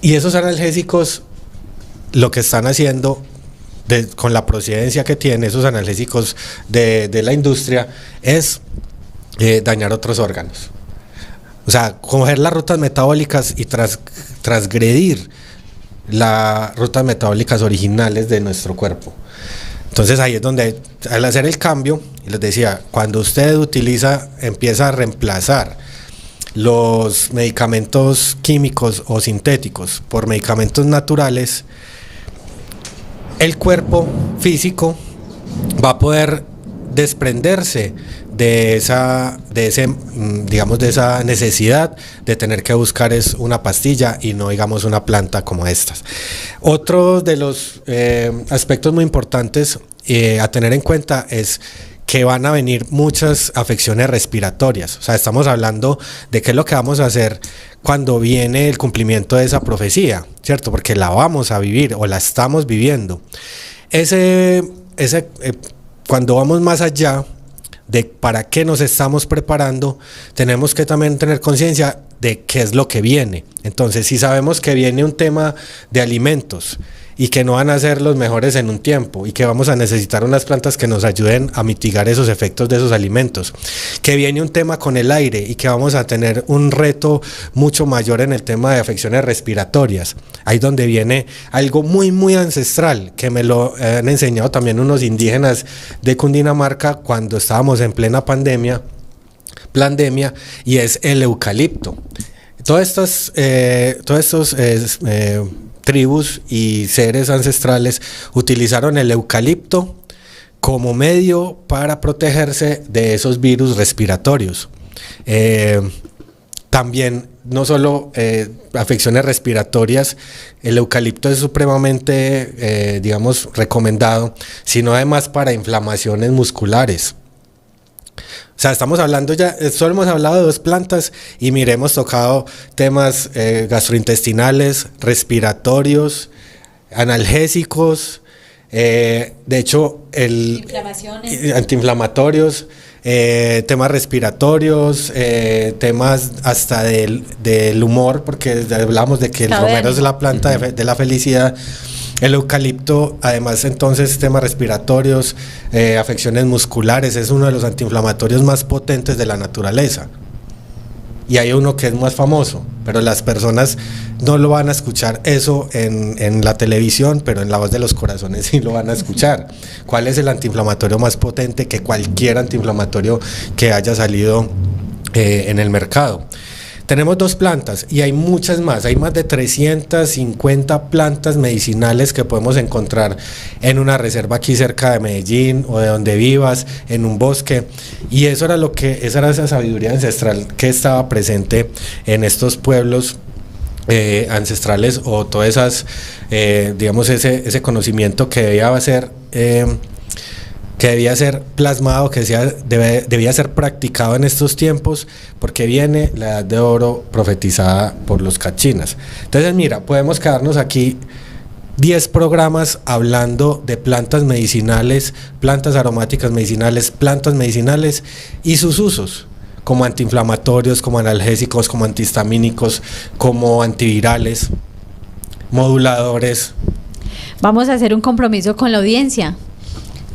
y esos analgésicos lo que están haciendo con la procedencia que tienen esos analgésicos de la industria es dañar otros órganos. O sea, coger las rutas metabólicas y transgredir las rutas metabólicas originales de nuestro cuerpo. Entonces ahí es donde, al hacer el cambio, y les decía, cuando usted empieza a reemplazar los medicamentos químicos o sintéticos por medicamentos naturales, el cuerpo físico va a poder desprenderse de esa necesidad de tener que buscar una pastilla y no, digamos, una planta como estas. Otro de los aspectos muy importantes a tener en cuenta es que van a venir muchas afecciones respiratorias. O sea, estamos hablando de qué es lo que vamos a hacer cuando viene el cumplimiento de esa profecía, ¿cierto? Porque la vamos a vivir o la estamos viviendo. Cuando vamos más allá de para qué nos estamos preparando, tenemos que también tener conciencia de qué es lo que viene. Entonces, si sabemos que viene un tema de alimentos y que no van a ser los mejores en un tiempo y que vamos a necesitar unas plantas que nos ayuden a mitigar esos efectos de esos alimentos, que viene un tema con el aire y que vamos a tener un reto mucho mayor en el tema de afecciones respiratorias, ahí donde viene algo muy muy ancestral que me lo han enseñado también unos indígenas de Cundinamarca cuando estábamos en plena pandemia, y es el eucalipto. Todos estos tribus y seres ancestrales utilizaron el eucalipto como medio para protegerse de esos virus respiratorios. También, no solo afecciones respiratorias, el eucalipto es supremamente, recomendado, sino además para inflamaciones musculares. O sea, estamos hablando solo hemos hablado de 2 plantas y hemos tocado temas gastrointestinales, respiratorios, analgésicos, de hecho, antiinflamatorios, temas respiratorios, temas hasta del humor, porque hablamos de que el romero es la planta de la felicidad. El eucalipto, además, entonces, temas respiratorios, afecciones musculares, es uno de los antiinflamatorios más potentes de la naturaleza. Y hay uno que es más famoso, pero las personas no lo van a escuchar eso en la televisión, pero en La Voz de los Corazones sí lo van a escuchar. ¿Cuál es el antiinflamatorio más potente que cualquier antiinflamatorio que haya salido en el mercado? Tenemos 2 plantas y hay muchas más, hay más de 350 plantas medicinales que podemos encontrar en una reserva aquí cerca de Medellín o de donde vivas, en un bosque, y esa era esa sabiduría ancestral que estaba presente en estos pueblos ancestrales, o todas esas, ese conocimiento que debía ser plasmado, que debía ser practicado en estos tiempos, porque viene la edad de oro profetizada por los cachinas. Entonces, mira, podemos quedarnos aquí 10 programas hablando de plantas medicinales, plantas aromáticas medicinales, plantas medicinales y sus usos, como antiinflamatorios, como analgésicos, como antihistamínicos, como antivirales, moduladores. Vamos a hacer un compromiso con la audiencia.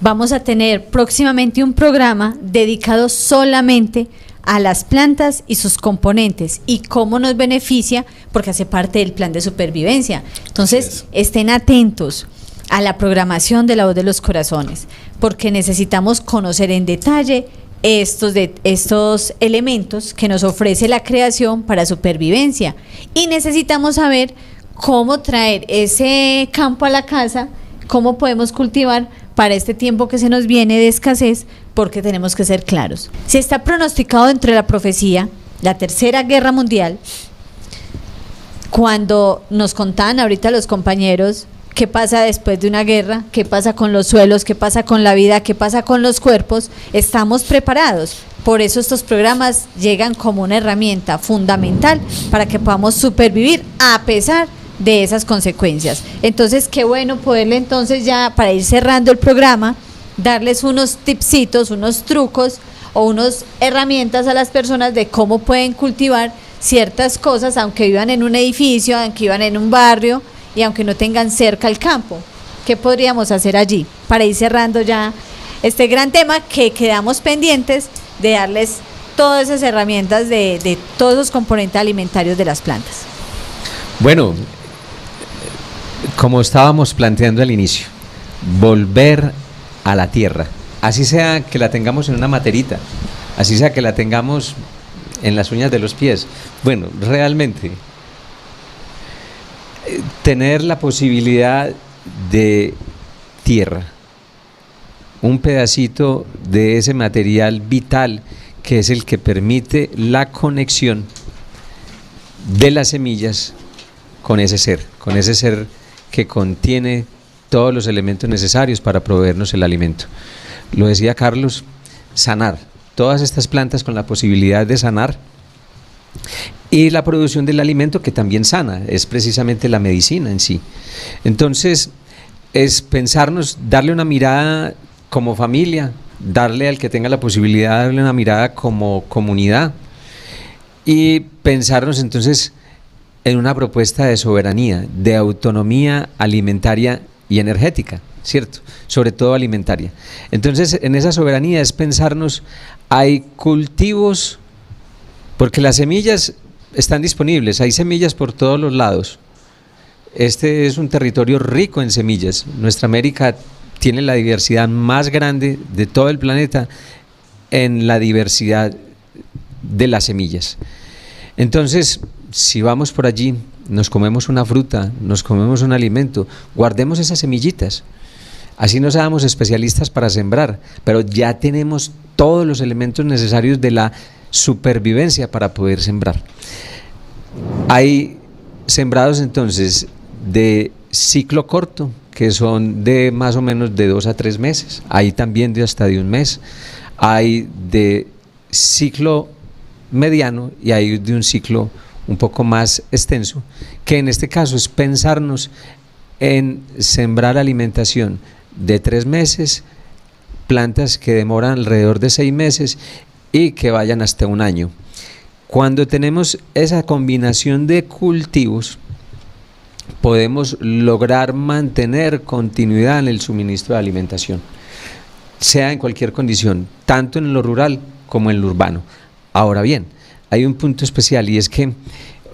Vamos a tener próximamente un programa dedicado solamente a las plantas y sus componentes y cómo nos beneficia, porque hace parte del plan de supervivencia. Entonces, estén atentos a la programación de La Voz de los Corazones, porque necesitamos conocer en detalle estos elementos que nos ofrece la creación para supervivencia, y necesitamos saber cómo traer ese campo a la casa, cómo podemos cultivar para este tiempo que se nos viene de escasez, porque tenemos que ser claros. Si está pronosticado dentro de la profecía la Tercera Guerra Mundial, cuando nos contaban ahorita los compañeros qué pasa después de una guerra, qué pasa con los suelos, qué pasa con la vida, qué pasa con los cuerpos, estamos preparados. Por eso estos programas llegan como una herramienta fundamental para que podamos supervivir a pesar de esas consecuencias. Entonces, qué bueno poderle entonces, ya para ir cerrando el programa, darles unos tipsitos, unos trucos o unas herramientas a las personas de cómo pueden cultivar ciertas cosas, aunque vivan en un edificio, aunque vivan en un barrio y aunque no tengan cerca el campo. ¿Qué podríamos hacer allí para ir cerrando ya este gran tema que quedamos pendientes de darles todas esas herramientas de todos los componentes alimentarios de las plantas? Bueno, como estábamos planteando al inicio, volver a la tierra, así sea que la tengamos en una materita, así sea que la tengamos en las uñas de los pies. Bueno, realmente tener la posibilidad de tierra, un pedacito de ese material vital que es el que permite la conexión de las semillas con ese ser que contiene todos los elementos necesarios para proveernos el alimento. Lo decía Carlos, sanar, todas estas plantas con la posibilidad de sanar, y la producción del alimento que también sana, es precisamente la medicina en sí. Entonces, es pensarnos, darle una mirada como familia, darle al que tenga la posibilidad, darle una mirada como comunidad, y pensarnos entonces en una propuesta de soberanía, de autonomía alimentaria y energética, ¿cierto? Sobre todo alimentaria. Entonces, en esa soberanía es pensarnos, hay cultivos, porque las semillas están disponibles, hay semillas por todos los lados. Este es un territorio rico en semillas. Nuestra América tiene la diversidad más grande de todo el planeta en la diversidad de las semillas. Entonces, si vamos por allí, nos comemos una fruta, nos comemos un alimento, guardemos esas semillitas. Así no seamos especialistas para sembrar, pero ya tenemos todos los elementos necesarios de la supervivencia para poder sembrar. Hay sembrados entonces de ciclo corto, que son de más o menos de 2 a 3 meses, hay también de hasta de 1 mes, hay de ciclo mediano y hay de un ciclo un poco más extenso, que en este caso es pensarnos en sembrar alimentación de 3 meses, plantas que demoran alrededor de 6 meses y que vayan hasta 1 año. Cuando tenemos esa combinación de cultivos, podemos lograr mantener continuidad en el suministro de alimentación, sea en cualquier condición, tanto en lo rural como en lo urbano. Ahora bien, hay un punto especial, y es que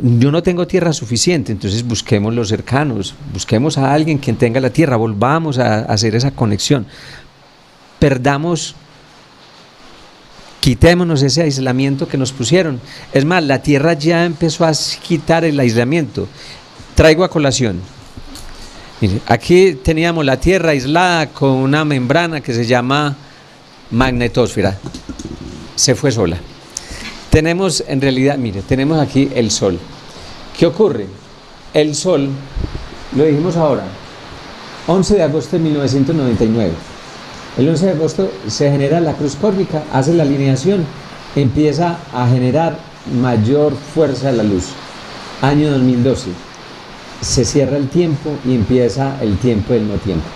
yo no tengo tierra suficiente, entonces busquemos los cercanos, busquemos a alguien quien tenga la tierra, volvamos a hacer esa conexión, quitémonos ese aislamiento que nos pusieron. Es más, la tierra ya empezó a quitar el aislamiento. Traigo a colación, mire, aquí teníamos la tierra aislada con una membrana que se llama magnetosfera, se fue sola. Tenemos, en realidad, mire, tenemos aquí el sol. ¿Qué ocurre? El sol, lo dijimos ahora, 11 de agosto de 1999. El 11 de agosto se genera la cruz cósmica, hace la alineación, empieza a generar mayor fuerza de la luz. Año 2012, se cierra el tiempo y empieza el tiempo del no tiempo.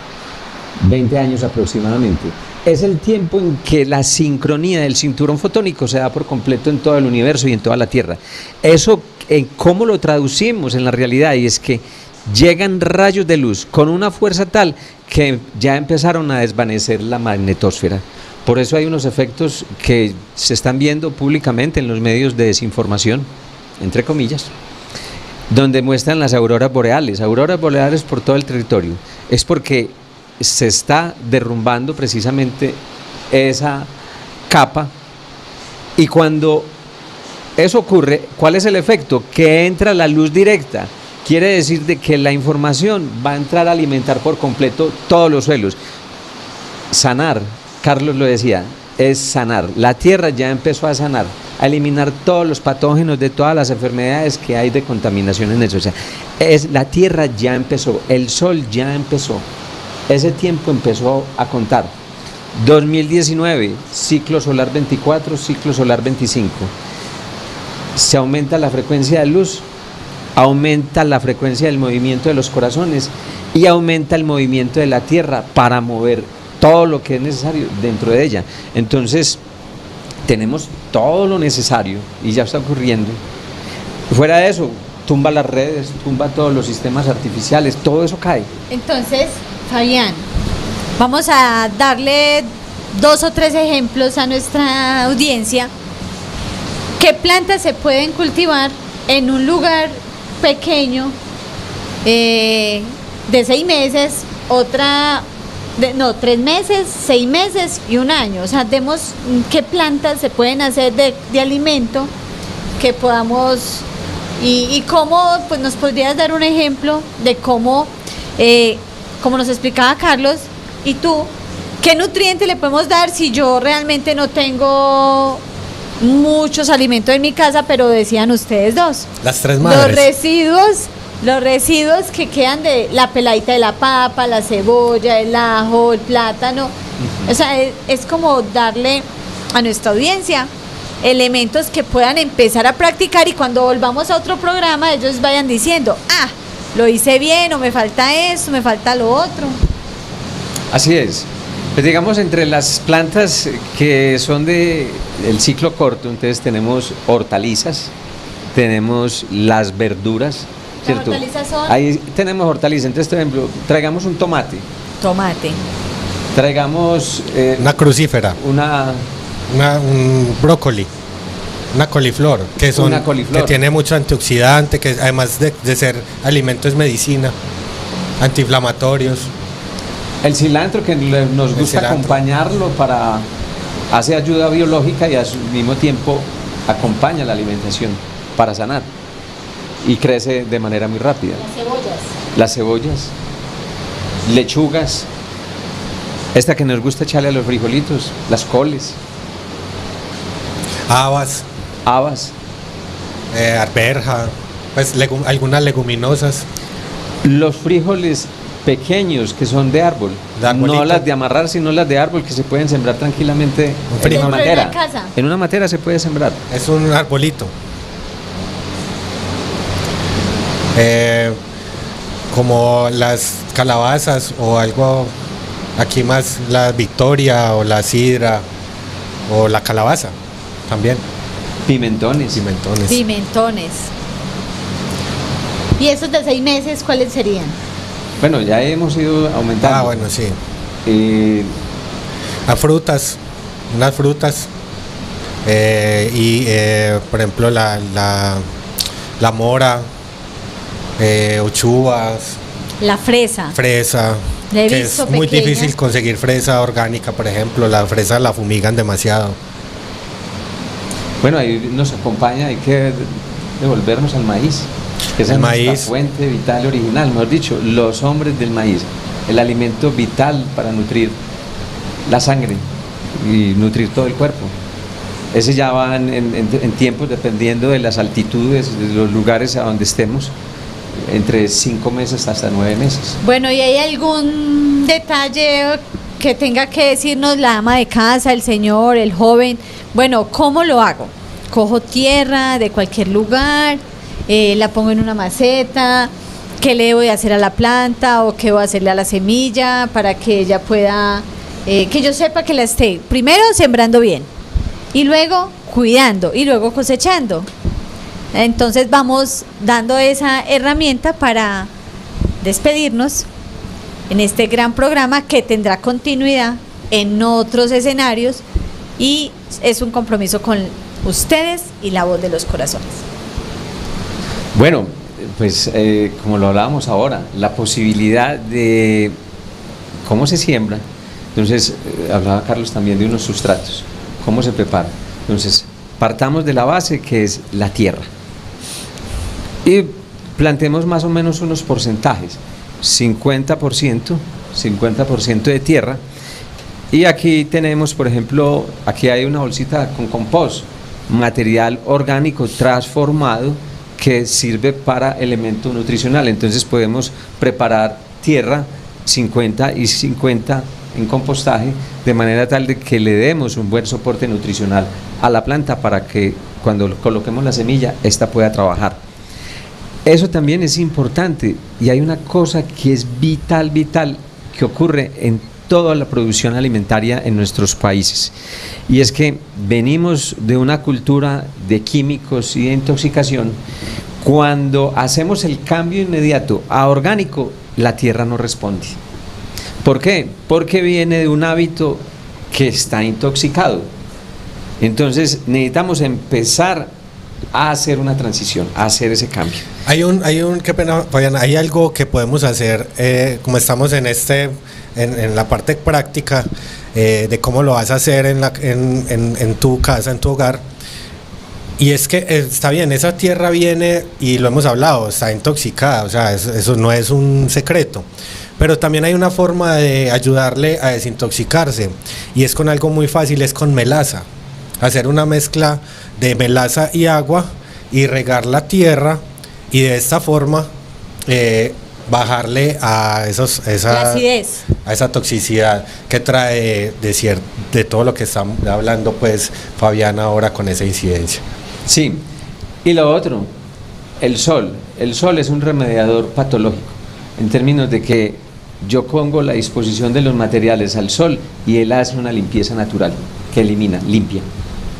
20 años aproximadamente. Es el tiempo en que la sincronía del cinturón fotónico se da por completo en todo el universo y en toda la Tierra. Eso, ¿cómo lo traducimos en la realidad? Y es que llegan rayos de luz con una fuerza tal que ya empezaron a desvanecer la magnetosfera. Por eso hay unos efectos que se están viendo públicamente en los medios de desinformación, entre comillas, donde muestran las auroras boreales por todo el territorio. Es porque se está derrumbando precisamente esa capa, y cuando eso ocurre, ¿cuál es el efecto? Que entra la luz directa. Quiere decir de que la información va a entrar a alimentar por completo todos los suelos. Sanar, Carlos lo decía, es sanar. La tierra ya empezó a sanar, a eliminar todos los patógenos de todas las enfermedades que hay de contaminación en eso. O sea, la tierra ya empezó, el sol ya empezó. Ese tiempo empezó a contar. 2019, ciclo solar 24, ciclo solar 25. Se aumenta la frecuencia de luz, aumenta la frecuencia del movimiento de los corazones y aumenta el movimiento de la Tierra para mover todo lo que es necesario dentro de ella. Entonces, tenemos todo lo necesario y ya está ocurriendo. Fuera de eso, tumba las redes, tumba todos los sistemas artificiales, todo eso cae. Entonces, Fabián, vamos a darle 2 o 3 ejemplos a nuestra audiencia ¿Qué plantas se pueden cultivar en un lugar pequeño de 6 meses, otra no, 3 meses, 6 meses y 1 año? O sea, vemos qué plantas se pueden hacer de alimento que podamos y cómo, pues nos podrías dar un ejemplo de cómo, como nos explicaba Carlos y tú, qué nutrientes le podemos dar si yo realmente no tengo muchos alimentos en mi casa, pero decían ustedes dos. Las tres madres. Los residuos que quedan de la peladita de la papa, la cebolla, el ajo, el plátano. O sea, es como darle a nuestra audiencia elementos que puedan empezar a practicar y cuando volvamos a otro programa ellos vayan diciendo, lo hice bien o me falta esto, me falta lo otro. Así es. Pues digamos, entre las plantas que son del ciclo corto, entonces tenemos hortalizas, tenemos las verduras, ¿cierto? Las hortalizas son... Ahí tenemos hortalizas, entonces, por ejemplo, traigamos un tomate. Traigamos... una crucífera. Un brócoli. Una coliflor, que tiene mucho antioxidante, que además de ser alimento es medicina, antiinflamatorios. El cilantro, que nos gusta acompañarlo hace ayuda biológica y al mismo tiempo acompaña la alimentación para sanar y crece de manera muy rápida. Las cebollas, lechugas, esta que nos gusta echarle a los frijolitos, las coles, habas, arberja, pues algunas leguminosas. Los frijoles pequeños que son de árbol, no las de amarrar, sino las de árbol que se pueden sembrar tranquilamente en una matera. En una matera se puede sembrar. Es un arbolito. Como las calabazas o algo, aquí más la victoria o la sidra o la calabaza también. Pimentones. ¿Y esos de 6 meses cuáles serían? Bueno, ya hemos ido aumentando. Bueno, sí. Unas frutas. Por ejemplo, la mora, uchuvas. La fresa. Que es muy difícil conseguir fresa orgánica, por ejemplo. La fresa la fumigan demasiado. Bueno, ahí nos acompaña, hay que devolvernos al maíz. Que es nuestra fuente vital original, mejor dicho, los hombres del maíz, el alimento vital para nutrir la sangre y nutrir todo el cuerpo. Ese ya va en tiempos, dependiendo de las altitudes, de los lugares a donde estemos, entre 5 meses hasta 9 meses. Bueno, ¿y hay algún detalle que tenga que decirnos la ama de casa, el señor, el joven? Bueno, ¿cómo lo hago? ¿Cojo tierra de cualquier lugar? ¿La pongo en una maceta? ¿Qué le voy a hacer a la planta o qué voy a hacerle a la semilla para que ella pueda, que yo sepa que la esté primero sembrando bien y luego cuidando y luego cosechando? Entonces vamos dando esa herramienta para despedirnos en este gran programa que tendrá continuidad en otros escenarios y es un compromiso con ustedes y la voz de los corazones. Bueno, pues como lo hablábamos ahora, la posibilidad de cómo se siembra. Entonces, hablaba Carlos también de unos sustratos, cómo se prepara. Entonces, partamos de la base que es la tierra y planteemos más o menos unos porcentajes, 50% de tierra. Y aquí tenemos, por ejemplo, aquí hay una bolsita con compost, material orgánico transformado que sirve para elemento nutricional. Entonces podemos preparar tierra 50 y 50 en compostaje, de manera tal de que le demos un buen soporte nutricional a la planta para que cuando coloquemos la semilla, ésta pueda trabajar. Eso también es importante y hay una cosa que es vital que ocurre en toda la producción alimentaria en nuestros países, y es que venimos de una cultura de químicos y de intoxicación. Cuando hacemos el cambio inmediato a orgánico, la tierra no responde. ¿Por qué? Porque viene de un hábito que está intoxicado. Entonces necesitamos empezar a hacer una transición, a hacer ese cambio. Qué pena, Fabián, hay algo que podemos hacer, como estamos en la parte práctica, de cómo lo vas a hacer en tu casa, en tu hogar. Y es que está bien, esa tierra viene, y lo hemos hablado, está intoxicada, o sea, eso no es un secreto. Pero también hay una forma de ayudarle a desintoxicarse, y es con algo muy fácil, es con melaza. Hacer una mezcla de melaza y agua y regar la tierra, y de esta forma bajarle a esa toxicidad que trae de todo lo que estamos hablando, pues, Fabián, ahora con esa incidencia. Sí, y lo otro, el sol es un remediador patológico, en términos de que yo pongo la disposición de los materiales al sol y él hace una limpieza natural, que elimina, limpia.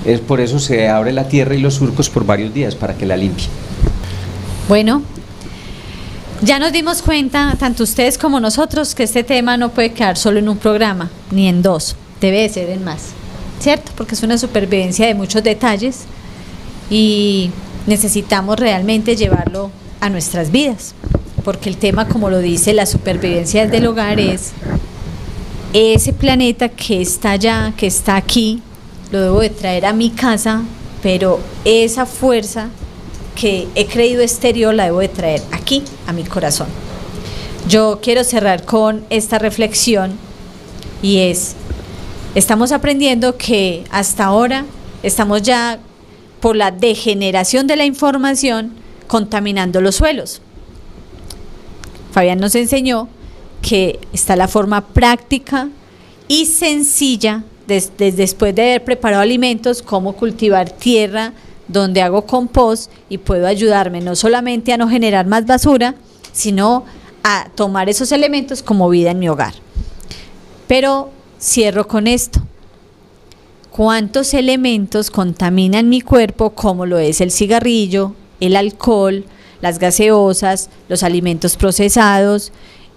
Es por eso se abre la tierra y los surcos por varios días, para que la limpie. Bueno, ya nos dimos cuenta, tanto ustedes como nosotros, que este tema no puede quedar solo en un programa, ni en dos, debe de ser en más, ¿cierto? Porque es una supervivencia de muchos detalles y necesitamos realmente llevarlo a nuestras vidas, porque el tema, como lo dice, la supervivencia del hogar es ese planeta que está allá, que está aquí, lo debo de traer a mi casa, pero esa fuerza que he creído exterior la debo de traer aquí, a mi corazón. Yo quiero cerrar con esta reflexión, y estamos aprendiendo que hasta ahora estamos ya, por la degeneración de la información, contaminando los suelos. Fabián nos enseñó que está la forma práctica y sencilla, después de haber preparado alimentos, cómo cultivar tierra, donde hago compost y puedo ayudarme no solamente a no generar más basura, sino a tomar esos elementos como vida en mi hogar. Pero cierro con esto. ¿Cuántos elementos contaminan mi cuerpo, como lo es el cigarrillo, el alcohol, las gaseosas, los alimentos procesados,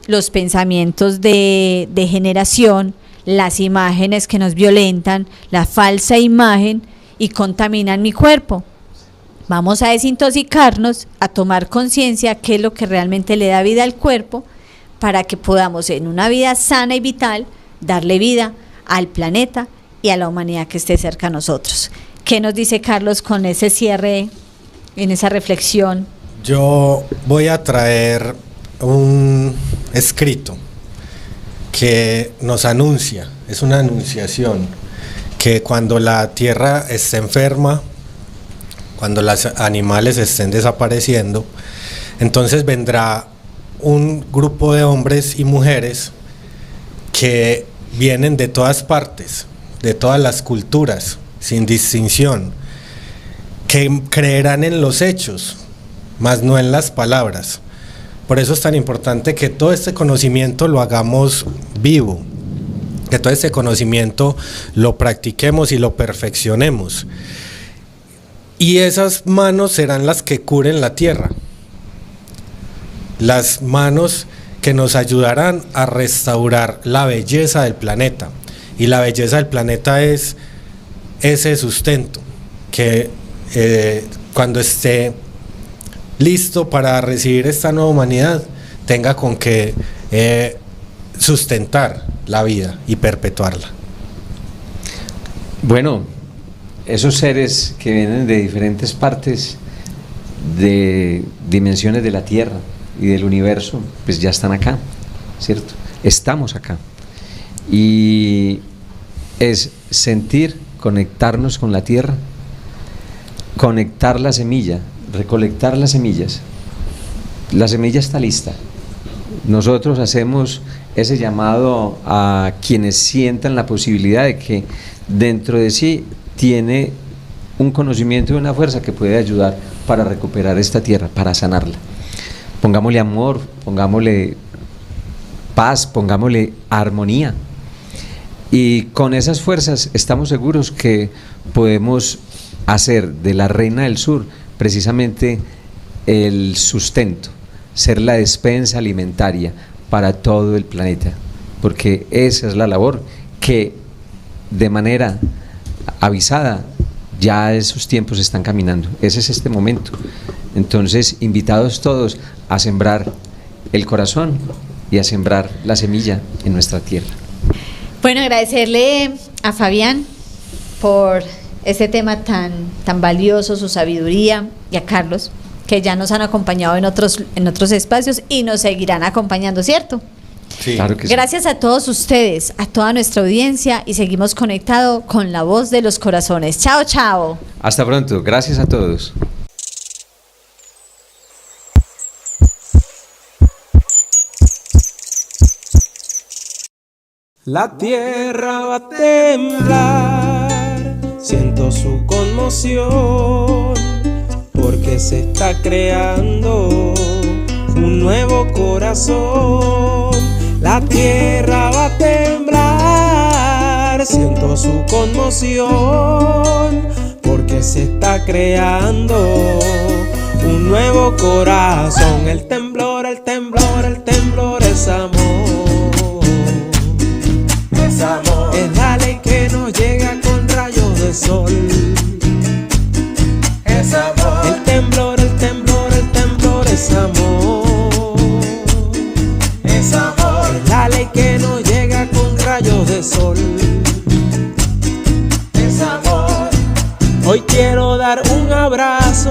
los pensamientos de generación, las imágenes que nos violentan, la falsa imagen, y contaminan mi cuerpo? Vamos a desintoxicarnos, a tomar conciencia qué es lo que realmente le da vida al cuerpo, para que podamos, en una vida sana y vital, darle vida al planeta y a la humanidad que esté cerca a nosotros. ¿Qué nos dice Carlos con ese cierre, en esa reflexión? Yo voy a traer un escrito que nos anuncia, es una anunciación, que cuando la tierra esté enferma, cuando los animales estén desapareciendo, entonces vendrá un grupo de hombres y mujeres que vienen de todas partes, de todas las culturas, sin distinción, que creerán en los hechos, mas no en las palabras. Por eso es tan importante que todo este conocimiento lo hagamos vivo, que todo este conocimiento lo practiquemos y lo perfeccionemos. Y esas manos serán las que curen la tierra, las manos que nos ayudarán a restaurar la belleza del planeta. Y la belleza del planeta es ese sustento que cuando esté listo para recibir esta nueva humanidad, tenga con qué sustentar la vida y perpetuarla. Bueno, esos seres que vienen de diferentes partes, de dimensiones de la Tierra y del universo, pues ya están acá, ¿cierto? Estamos acá. Y es sentir, conectarnos con la Tierra, conectar la semilla, recolectar las semillas. La semilla está lista. Nosotros hacemos ese llamado a quienes sientan la posibilidad de que dentro de sí tiene un conocimiento y una fuerza que puede ayudar para recuperar esta tierra, para sanarla. Pongámosle amor, pongámosle paz, pongámosle armonía. Y con esas fuerzas estamos seguros que podemos hacer de la Reina del Sur precisamente el sustento, ser la despensa alimentaria para todo el planeta, porque esa es la labor que de manera avisada ya esos tiempos están caminando. Ese es este momento. Entonces, invitados todos a sembrar el corazón y a sembrar la semilla en nuestra tierra. Bueno, agradecerle a Fabián por este tema tan valioso, su sabiduría, y a Carlos, que ya nos han acompañado en otros espacios y nos seguirán acompañando, ¿cierto? Sí. Claro que sí. Gracias a todos ustedes, a toda nuestra audiencia, y seguimos conectados con la voz de los corazones. Chao, chao. Hasta pronto. Gracias a todos. La tierra va a temblar, siento su conmoción, porque se está creando un nuevo corazón. La tierra va a temblar, siento su conmoción, porque se está creando un nuevo corazón. El temblor, el temblor, el temblor es amor. Es la ley que nos llega con rayos de sol. Es amor. El temblor, el temblor, el temblor es amor. Es amor. Es la ley que nos llega con rayos de sol. Es amor. Hoy quiero dar un abrazo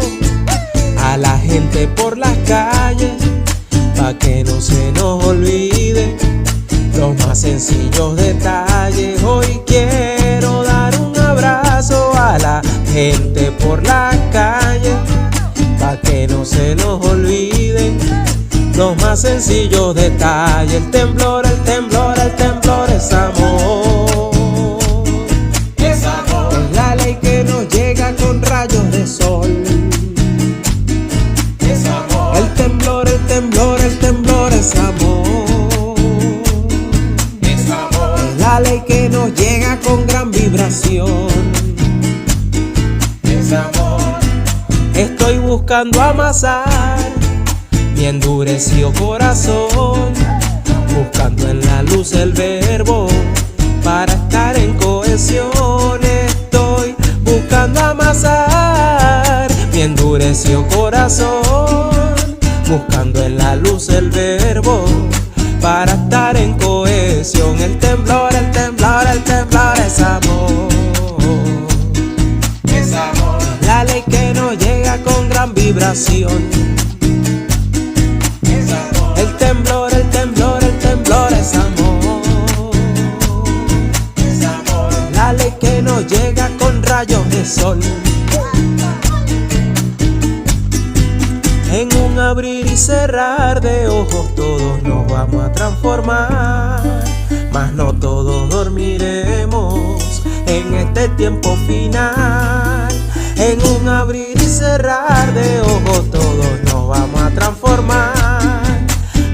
a la gente por las calles, pa' que no se nos olvide los más sencillos detalles. Hoy quiero dar un abrazo a la gente por la calle, pa' que no se nos olviden los más sencillos detalles. El temblor, el temblor, el temblor es amor. Es amor. Es la ley que nos llega con rayos de sol. Es amor. El temblor, el temblor, el temblor es amor. La ley que nos llega con gran vibración. Es amor. Estoy buscando amasar mi endurecido corazón, buscando en la luz el verbo para estar en cohesión. Estoy buscando amasar mi endurecido corazón, buscando en la luz el verbo para estar en cohesión. El temblor, el temblor, el temblor es amor. Es amor. La ley que nos llega con gran vibración. Es amor. El temblor, el temblor, el temblor es amor. Es amor. La ley que nos llega con rayos de sol. En un abrir y cerrar de ojos todos nos vamos a transformar, mas no todos dormiremos en este tiempo final. En un abrir y cerrar de ojos todos nos vamos a transformar,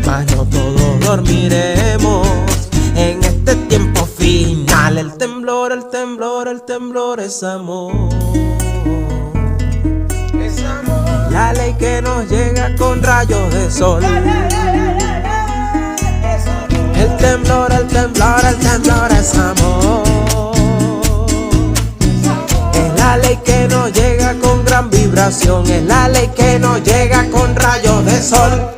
mas no todos dormiremos en este tiempo final. El temblor, el temblor, el temblor es amor. Es amor. La ley que nos llega con rayos de sol. El temblor, el temblor, el temblor es amor. Es la ley que nos llega con gran vibración. Es la ley que nos llega con rayos de sol.